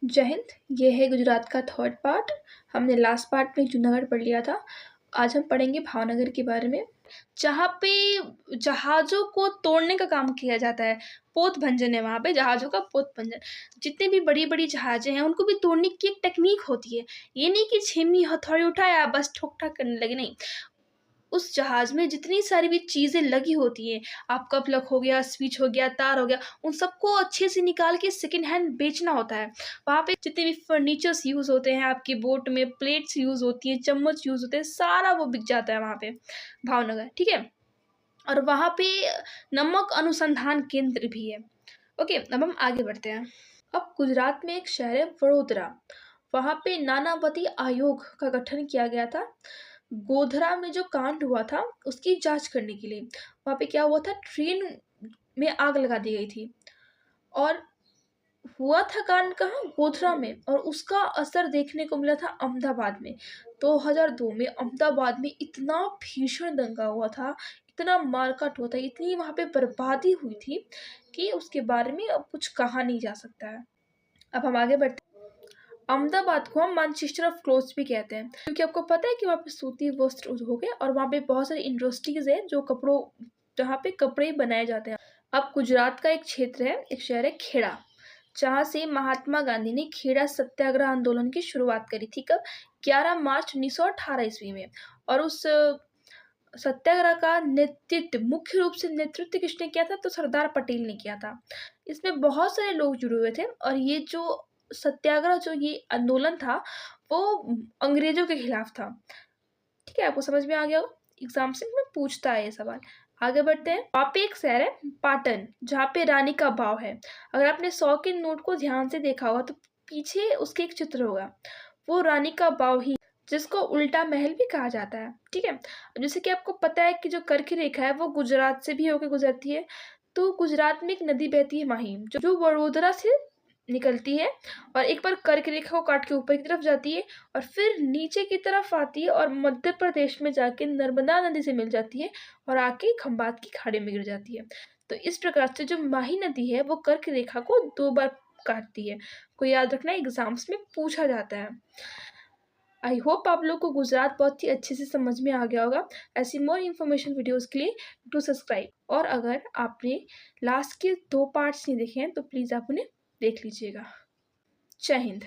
जय हिंद। ये है गुजरात का थर्ड पार्ट। हमने लास्ट पार्ट में जूनागढ़ पढ़ लिया था। आज हम पढ़ेंगे भावनगर के बारे में, जहाँ पे जहाज़ों को तोड़ने का काम किया जाता है। पोत भंजन है वहाँ पे, जहाज़ों का पोत भंजन। जितने भी बड़ी-बड़ी जहाज़ें हैं उनको भी तोड़ने की एक टेक्नीक होती है। ये नहीं कि छीमी हथौड़ी उठाया बस ठोक-ठाक करने लगे, नहीं। उस जहाज़ में जितनी सारी भी चीज़ें लगी होती हैं, आपका प्लग हो गया, स्विच हो गया, तार हो गया, उन सबको अच्छे से निकाल के सेकंड हैंड बेचना होता है। वहाँ पे जितने भी फर्नीचर्स यूज़ होते हैं आपकी बोट में, प्लेट्स यूज़ होती हैं, चम्मच यूज़ होते हैं, सारा वो बिक जाता है वहाँ पे भावनगर, ठीक है? और वहाँ पे नमक अनुसंधान केंद्र भी है। ओके, अब हम आगे बढ़ते हैं। अब गुजरात में एक शहर है वडोदरा। वहाँ पे नानावती आयोग का गठन किया गया था। गोधरा में जो कांड हुआ था उसकी जांच करने के लिए। वहाँ पे क्या हुआ था, ट्रेन में आग लगा दी गई थी और हुआ था कांड कहाँ, गोधरा में, और उसका असर देखने को मिला था अहमदाबाद में। 2002 में अहमदाबाद में इतना भीषण दंगा हुआ था, इतना मारकाट हुआ था, इतनी वहाँ पे बर्बादी हुई थी कि उसके बारे में अब कुछ कहा नहीं जा सकता है। अब हम आगे बढ़ते हैं। अहमदाबाद को हम मैनचेस्टर ऑफ क्लोथ्स भी कहते हैं, क्योंकि आपको पता है कि वहाँ पे सूती वस्त्र उद्योग है और वहाँ पे बहुत सारी इंडस्ट्रीज है जो जहाँ पे कपड़े बनाए जाते हैं। अब गुजरात का एक क्षेत्र है, एक शहर है खेड़ा, जहाँ से महात्मा गांधी ने खेड़ा सत्याग्रह आंदोलन की शुरुआत करी थी। कब? 11 मार्च 1918 ईस्वी में। और उस सत्याग्रह का नेतृत्व, मुख्य रूप से नेतृत्व किसने किया था, तो सरदार पटेल ने किया था। इसमें बहुत सारे लोग जुड़े हुए थे और ये जो सत्याग्रह, जो ये आंदोलन था, वो अंग्रेजों के खिलाफ था। ठीक है, आपको समझ में आ गया होगा, एग्जाम से में पूछता है ये सवाल। आगे बढ़ते हैं। वहाँ पे एक शहर है पाटन, जहाँ पे रानी का बाव है। अगर आपने 100 के नोट को ध्यान से देखा होगा तो पीछे उसके एक चित्र होगा, वो रानी का बाव ही, जिसको उल्टा महल भी कहा जाता है। ठीक है, अब जैसे कि आपको पता है कि जो कर्क रेखा है वो गुजरात से भी होकर गुजरती है। तो गुजरात में एक नदी बहती है माहिम, जो वडोदरा से निकलती है और एक बार कर्क रेखा को काट के ऊपर की तरफ जाती है और फिर नीचे की तरफ आती है और मध्य प्रदेश में जाके नर्मदा नदी से मिल जाती है और आके खंबात की खाड़ी में गिर जाती है। तो इस प्रकार से जो माही नदी है वो कर्क रेखा को 2 बार काटती है। को याद रखना, एग्जाम्स में पूछा जाता है। आई होप आप लोग को गुजरात बहुत ही अच्छे से समझ में आ गया होगा। ऐसी मोर इन्फॉर्मेशन वीडियोस के लिए टू सब्सक्राइब। और अगर आपने लास्ट के 2 पार्ट्स नहीं देखे हैं तो प्लीज़ आप उन्हें देख लीजिएगा। जय हिंद।